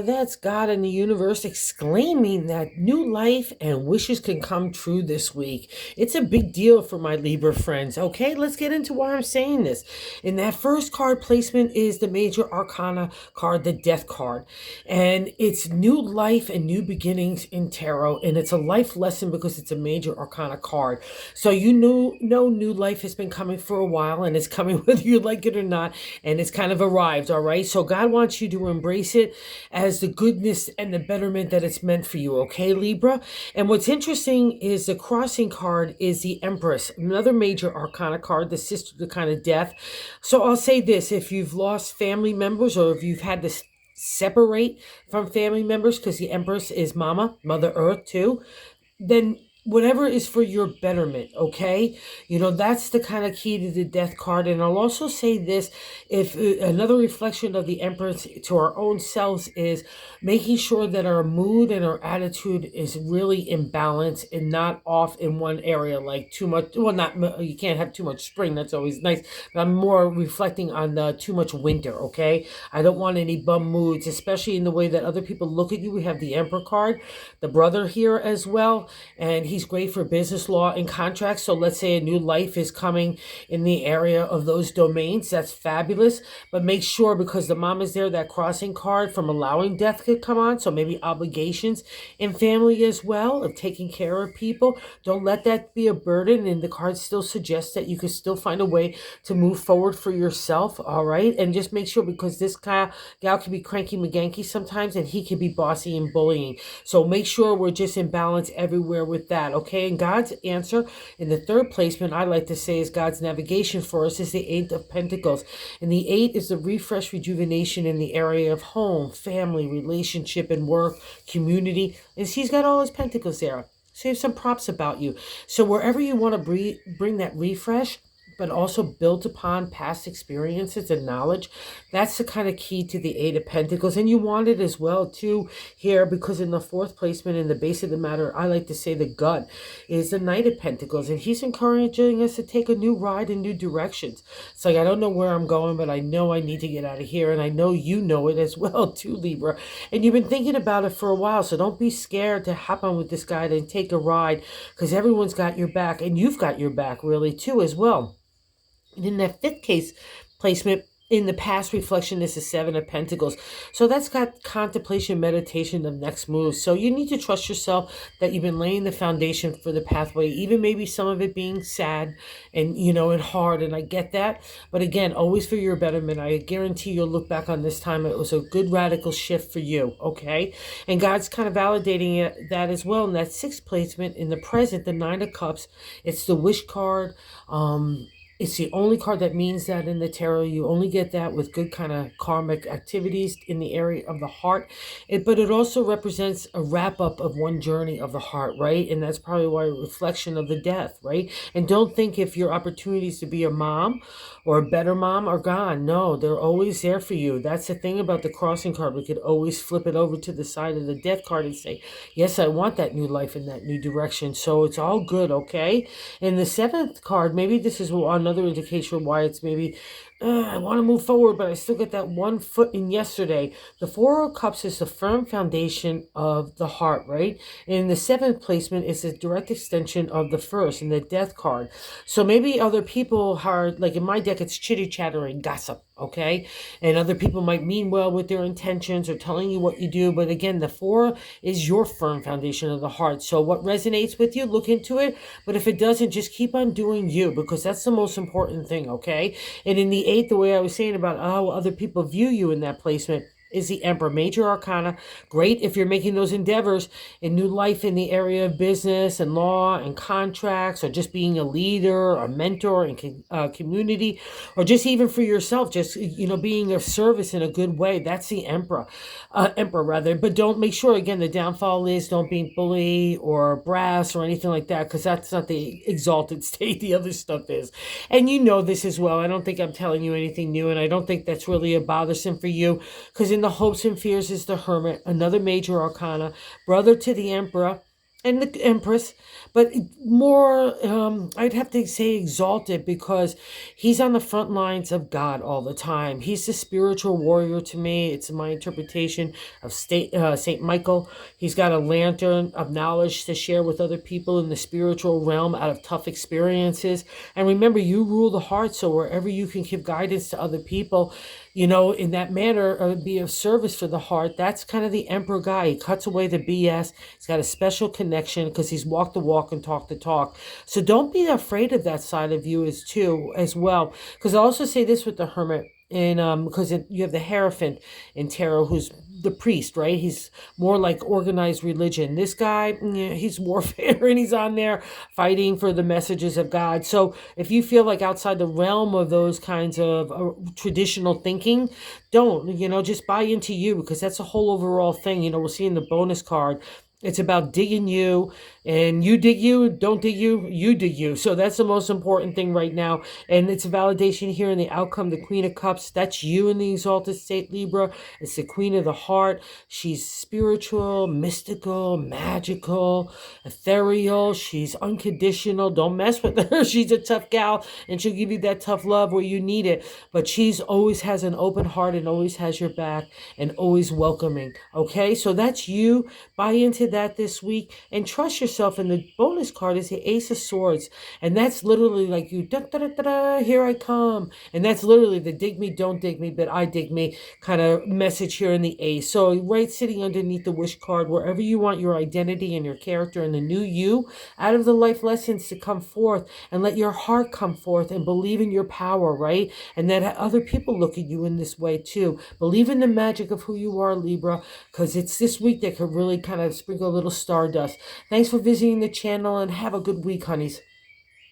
that's God and the universe exclaiming that new life and wishes can come true this week. It's a big deal for my Libra friends. Okay, let's get into why I'm saying this. And that first card placement is the major arcana card, the death card. And it's new life and new beginnings in tarot. And it's a life lesson because it's a major arcana card. So you know new life has been coming for a while, and it's coming whether you like it or not. And it's kind of arrived, all right? So God wants you to embrace it as the goodness and the betterment that it's meant for you, okay, Libra? And what's interesting is the crossing card is the Empress, another major arcana card, the sister to kind of death. So I'll say this, if you've lost family members or if you've had to separate from family members, because the Empress is Mother Earth too, then whatever is for your betterment, okay? That's the kind of key to the death card. And I'll also say this, if another reflection of the Empress to our own selves is making sure that our mood and our attitude is really in balance and not off in one area, like too much, well, not, you can't have too much spring, that's always nice, but I'm more reflecting on too much winter, okay? I don't want any bum moods, especially in the way that other people look at you. We have the Emperor card, the brother here as well, and he's great for business law and contracts. So let's say a new life is coming in the area of those domains. That's fabulous. But make sure, because the mom is there, that crossing card from allowing death could come on. So maybe obligations in family as well, of taking care of people. Don't let that be a burden. And the card still suggests that you can still find a way to move forward for yourself. All right. And just make sure, because this gal can be cranky McGanky sometimes, and he can be bossy and bullying. So make sure we're just in balance everywhere with that. Okay, and God's answer in the third placement, I like to say, is God's navigation for us, is the Eight of Pentacles. And the Eight is the refresh, rejuvenation in the area of home, family, relationship, and work, community. And he's got all his pentacles there. So you have some props about you. So wherever you want to bring that refresh, but also built upon past experiences and knowledge, that's the kind of key to the Eight of Pentacles. And you want it as well too here, because in the fourth placement, in the base of the matter, I like to say the gut is the Knight of Pentacles, and he's encouraging us to take a new ride in new directions. It's like, I don't know where I'm going, but I know I need to get out of here, and I know you know it as well too, Libra, and you've been thinking about it for a while. So don't be scared to hop on with this guy and take a ride, because everyone's got your back, and you've got your back really too as well. And in that fifth case placement, in the past reflection, is the Seven of Pentacles. So that's got contemplation, meditation of next moves. So you need to trust yourself that you've been laying the foundation for the pathway, even maybe some of it being sad and, and hard. And I get that. But again, always for your betterment. I guarantee you'll look back on this time. It was a good radical shift for you. Okay. And God's kind of validating that as well. In that sixth placement, in the present, the Nine of Cups, it's the wish card. It's the only card that means that in the tarot. You only get that with good kind of karmic activities in the area of the heart. But it also represents a wrap up of one journey of the heart, right? And that's probably why a reflection of the death, right? And don't think if your opportunities to be a mom or a better mom are gone. No, they're always there for you. That's the thing about the crossing card. We could always flip it over to the side of the death card and say, yes, I want that new life in that new direction. So it's all good, okay? And the seventh card, maybe this is another indication why it's maybe I want to move forward, but I still get that 1 foot in yesterday. The Four of Cups is the firm foundation of the heart, right? And the seventh placement is a direct extension of the first in the death card. So maybe other people are, like in my deck, it's chitty chatter and gossip, okay? And other people might mean well with their intentions or telling you what you do. But again, the four is your firm foundation of the heart. So what resonates with you, look into it. But if it doesn't, just keep on doing you, because that's the most important thing, okay? And in the eighth, the way I was saying about how other people view you in that placement, is the Emperor, major arcana. Great if you're making those endeavors in new life in the area of business and law and contracts, or just being a leader or mentor in community, or just even for yourself, just being of service in a good way. That's the Emperor rather. But don't, make sure again, the downfall is don't be bully or brass or anything like that, because that's not the exalted state. The other stuff is, and you know this as well. I don't think I'm telling you anything new, and I don't think that's really a bothersome for you, because in the hopes and fears is the Hermit, another major arcana, brother to the Emperor. and the Empress, but more, I'd have to say exalted, because he's on the front lines of God all the time. He's the spiritual warrior to me. It's my interpretation of Saint Michael. He's got a lantern of knowledge to share with other people in the spiritual realm out of tough experiences. And remember, you rule the heart, so wherever you can give guidance to other people, in that manner, be of service for the heart. That's kind of the emperor guy. He cuts away the BS. He's got a special connection because he's walked the walk and talked the talk. So don't be afraid of that side of you as well. Because I also say this with the hermit. And because you have the Hierophant in tarot, who's the priest, right? He's more like organized religion. This guy, he's warfare, and he's on there fighting for the messages of God. So if you feel like outside the realm of those kinds of traditional thinking, don't, just buy into you, because that's a whole overall thing. We'll see in the bonus card. It's about digging you, and you dig you, don't dig you, you dig you. So that's the most important thing right now. And it's a validation here in the outcome, the Queen of Cups. That's you in the exalted state, Libra. It's the Queen of the Heart. She's spiritual, mystical, magical, ethereal. She's unconditional. Don't mess with her. She's a tough gal, and she'll give you that tough love where you need it. But she's always has an open heart and always has your back and always welcoming. Okay, so that's you. Buy into that this week and trust yourself. And the bonus card is the Ace of Swords, and that's literally like you, da, da, da, da, da, here I come. And that's literally the dig me, don't dig me, but I dig me kind of message here in the Ace. So right sitting underneath the wish card, wherever you want your identity and your character and the new you out of the life lessons to come forth, and let your heart come forth and believe in your power, right? And that other people look at you in this way too. Believe in the magic of who you are, Libra, because it's this week that could really kind of sprinkle a little stardust. Thanks for visiting the channel, and have a good week, honeys.